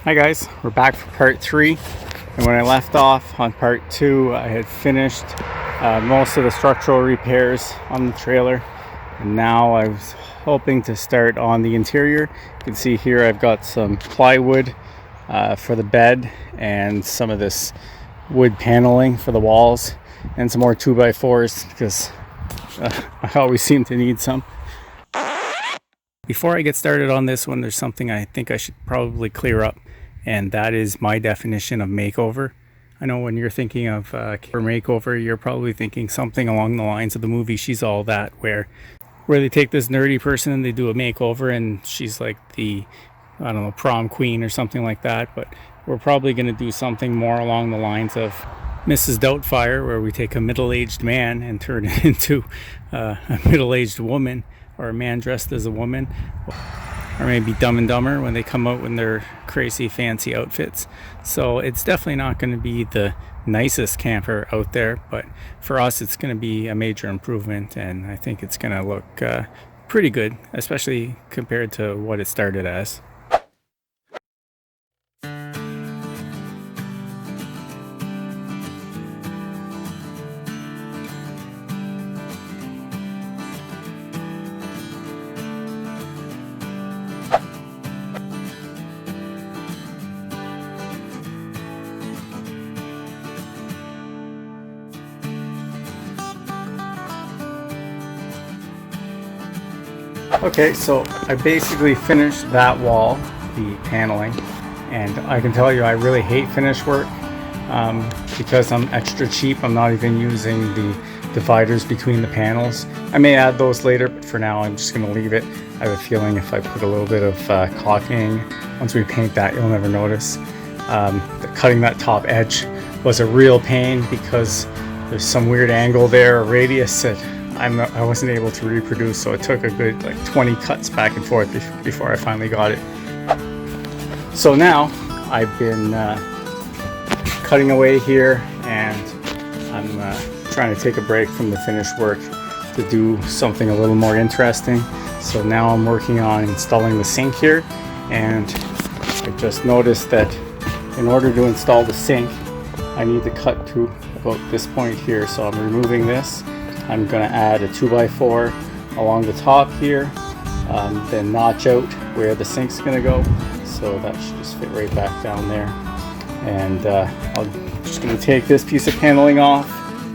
Hi guys, we're back for part 3, and when I left off on part 2 I had finished most of the structural repairs on the trailer, and now I was hoping to start on the interior. You can see here I've got some plywood for the bed and some of this wood paneling for the walls and some more 2x4s because I always seem to need some. Before I get started on this one, there's something I think I should probably clear up, and that is my definition of makeover. I know when you're thinking of makeover, you're probably thinking something along the lines of the movie She's All That, where they take this nerdy person and they do a makeover and she's like the, I don't know, prom queen or something like that. But we're probably going to do something more along the lines of Mrs. Doubtfire, where we take a middle-aged man and turn it into a middle-aged woman, or a man dressed as a woman, or maybe Dumb and Dumber when they come out in their crazy fancy outfits. So it's definitely not going to be the nicest camper out there, but for us it's going to be a major improvement, and I think it's going to look pretty good, especially compared to what it started as. Okay, so I basically finished that wall, the paneling, and I can tell you I really hate finish work because I'm extra cheap. I'm not even using the dividers between the panels. I may add those later, but for now I'm just going to leave it. I have a feeling if I put a little bit of caulking, once we paint that, you'll never notice. Cutting that top edge was a real pain because there's some weird angle there, a radius that I wasn't able to reproduce, so it took a good 20 cuts back and forth before I finally got it. So now I've been cutting away here, and I'm trying to take a break from the finished work to do something a little more interesting. So now I'm working on installing the sink here, and I just noticed that in order to install the sink I need to cut to about this point here. So I'm removing this. I'm going to add a 2x4 along the top here, then notch out where the sink's going to go, so that should just fit right back down there. And I'm just going to take this piece of paneling off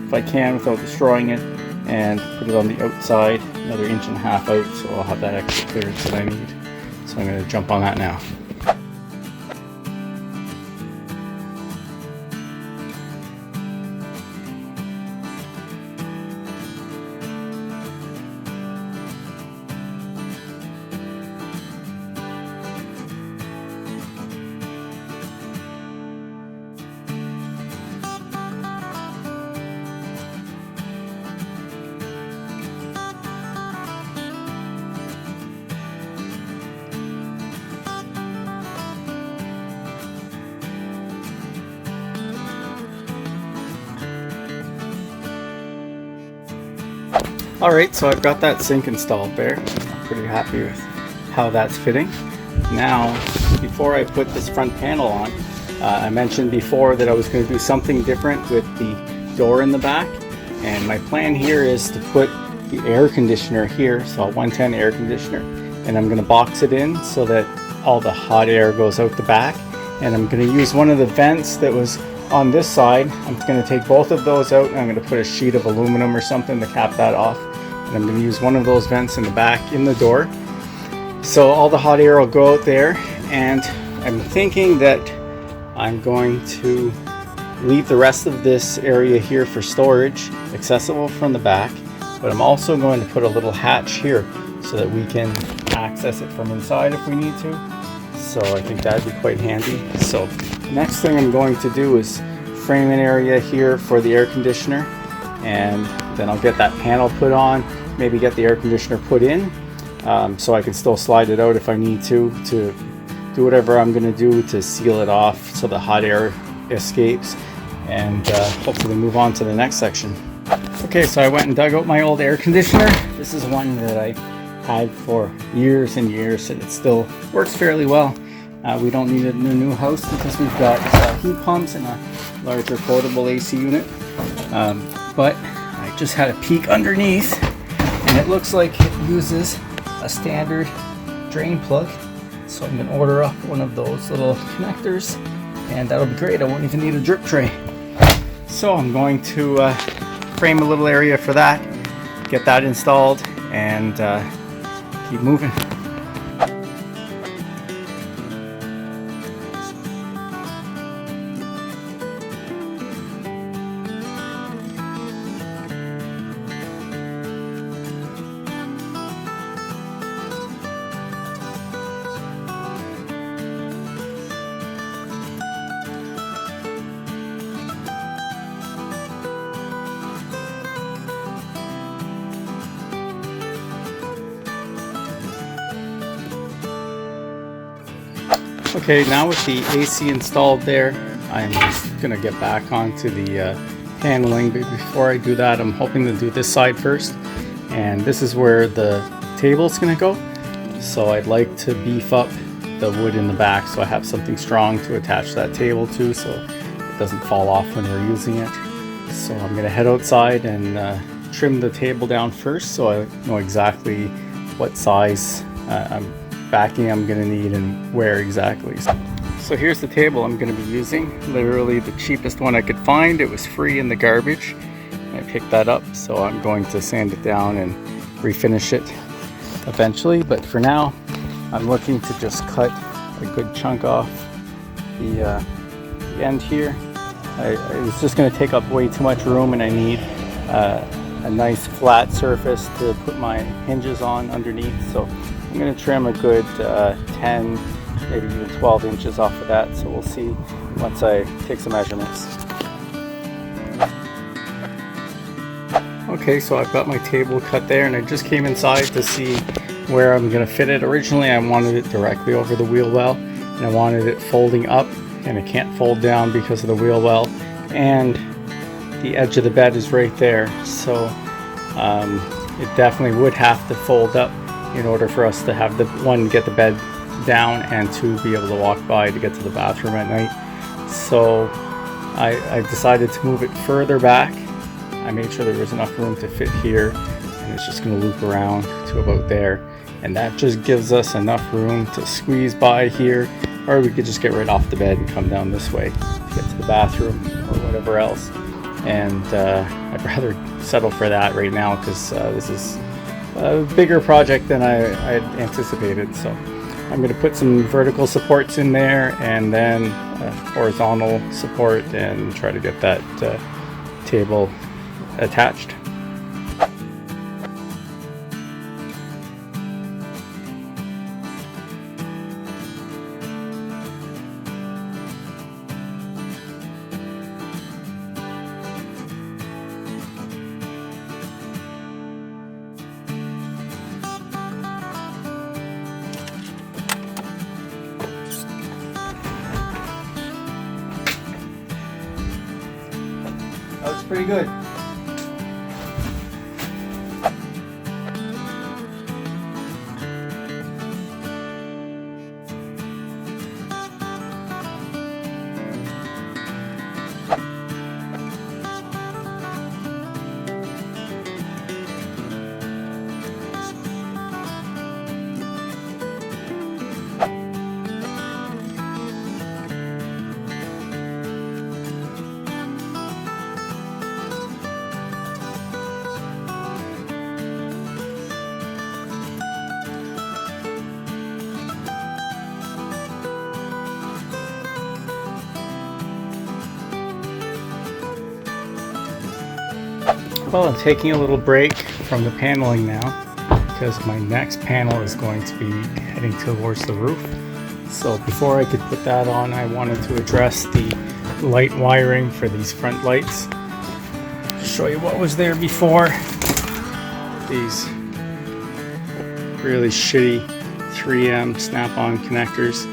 if I can without destroying it, and put it on the outside, another 1.5 inches out, so I'll have that extra clearance that I need. So I'm going to jump on that now. Alright, so I've got that sink installed there. I'm pretty happy with how that's fitting. Now, before I put this front panel on, I mentioned before that I was going to do something different with the door in the back. And my plan here is to put the air conditioner here, so a 110 air conditioner. And I'm going to box it in so that all the hot air goes out the back. And I'm going to use one of the vents that was on this side. I'm going to take both of those out, and I'm going to put a sheet of aluminum or something to cap that off. And I'm going to use one of those vents in the back in the door, so all the hot air will go out there. And I'm thinking that I'm going to leave the rest of this area here for storage, accessible from the back, but I'm also going to put a little hatch here so that we can access it from inside if we need to. So I think that'd be quite handy. So next thing I'm going to do is frame an area here for the air conditioner, and then I'll get that panel put on, maybe get the air conditioner put in, so I can still slide it out if I need to do whatever I'm going to do to seal it off so the hot air escapes, and hopefully move on to the next section. Okay, so I went and dug out my old air conditioner. This is one that I've had for years and years, and it still works fairly well. We don't need it in a new house because we've got heat pumps and a larger portable AC unit. But I just had a peek underneath, and it looks like it uses a standard drain plug. So I'm gonna order up one of those little connectors, and that'll be great. I won't even need a drip tray. So I'm going to frame a little area for that, get that installed, and keep moving. Okay, now with the AC installed there, I'm just going to get back onto the paneling. But before I do that, I'm hoping to do this side first. And this is where the table's going to go. So I'd like to beef up the wood in the back so I have something strong to attach that table to so it doesn't fall off when we're using it. So I'm going to head outside and trim the table down first so I know exactly what size backing I'm going to need and where exactly. So here's the table I'm going to be using. Literally the cheapest one I could find. It was free in the garbage. I picked that up, so I'm going to sand it down and refinish it eventually. But for now, I'm looking to just cut a good chunk off the end here. It's just going to take up way too much room, and I need a nice flat surface to put my hinges on underneath. So I'm going to trim a good 10, maybe even 12 inches off of that, so we'll see once I take some measurements. Okay, so I've got my table cut there, and I just came inside to see where I'm going to fit it. Originally I wanted it directly over the wheel well, and I wanted it folding up, and it can't fold down because of the wheel well, and the edge of the bed is right there, so it definitely would have to fold up in order for us to have the one, get the bed down, and two, be able to walk by to get to the bathroom at night. So I decided to move it further back. I made sure there was enough room to fit here, and it's just going to loop around to about there, and that just gives us enough room to squeeze by here, or we could just get right off the bed and come down this way to get to the bathroom or whatever else. And I'd rather settle for that right now because this is a bigger project than I had anticipated. So I'm going to put some vertical supports in there, and then horizontal support, and try to get that table attached. That looks pretty good. Well, I'm taking a little break from the paneling now because my next panel is going to be heading towards the roof. So before I could put that on, I wanted to address the light wiring for these front lights. Show you what was there before. These really shitty 3M snap-on connectors.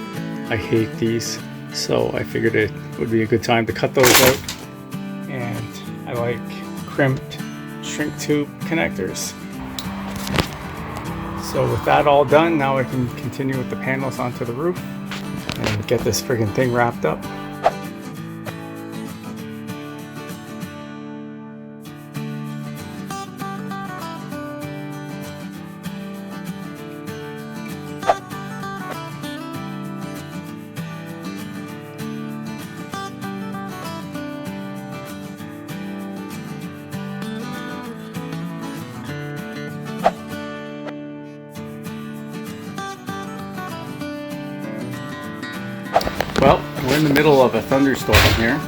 I hate these, so I figured it would be a good time to cut those out. And I like crimped shrink tube connectors. So with that all done, now I can continue with the panels onto the roof and and get this friggin' thing wrapped up. Well, we're in the middle of a thunderstorm here,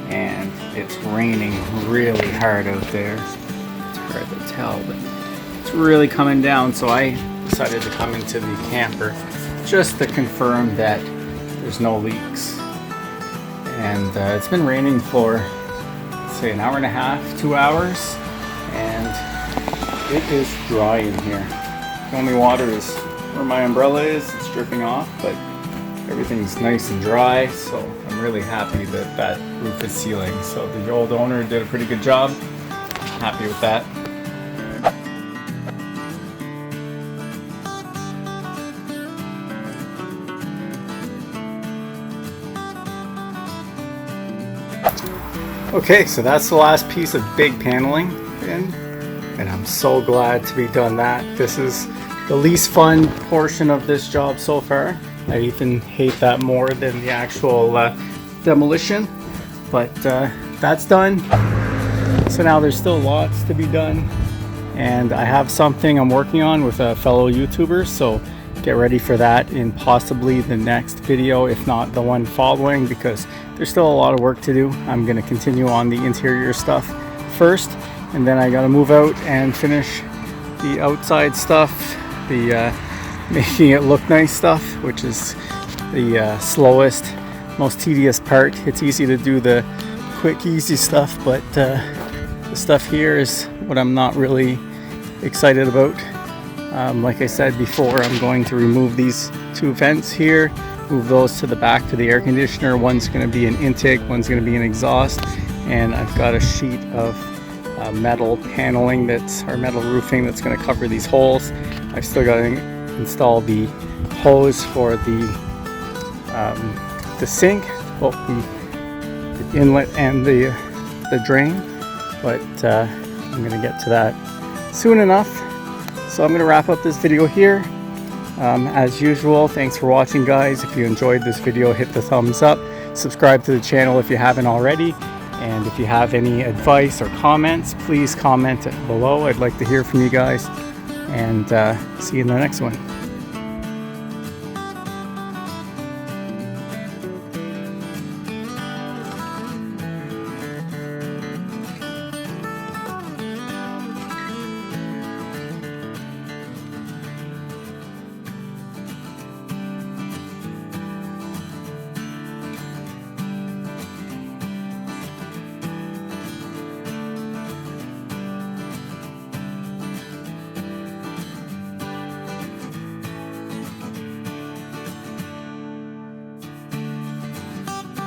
and it's raining really hard out there. It's hard to tell, but it's really coming down, so I decided to come into the camper just to confirm that there's no leaks. And it's been raining for, say, an hour and a half, 2 hours, and it is dry in here. The only water is where my umbrella is. It's dripping off, but everything's nice and dry, so I'm really happy that that roof is sealing. So the old owner did a pretty good job. Happy with that. Okay, so that's the last piece of big paneling in, and I'm so glad to be done that. This is the least fun portion of this job so far. I even hate that more than the actual demolition, but that's done. So now there's still lots to be done, and I have something I'm working on with a fellow YouTuber, so get ready for that in possibly the next video, if not the one following, because there's still a lot of work to do. I'm going to continue on the interior stuff first, and then I got to move out and finish the outside stuff, the making it look nice stuff, which is the slowest, most tedious part. It's easy to do the quick, easy stuff, but the stuff here is what I'm not really excited about. Like I said before, I'm going to remove these two vents here, move those to the back to the air conditioner. One's going to be an intake, one's going to be an exhaust, and I've got a sheet of metal paneling or metal roofing that's going to cover these holes. I've still got to install the hose for the sink, both the inlet and the drain, but I'm going to get to that soon enough. So I'm going to wrap up this video here. As usual, thanks for watching, guys. If you enjoyed this video, hit the thumbs up, subscribe to the channel if you haven't already, and if you have any advice or comments, please comment below. I'd like to hear from you guys, and see you in the next one.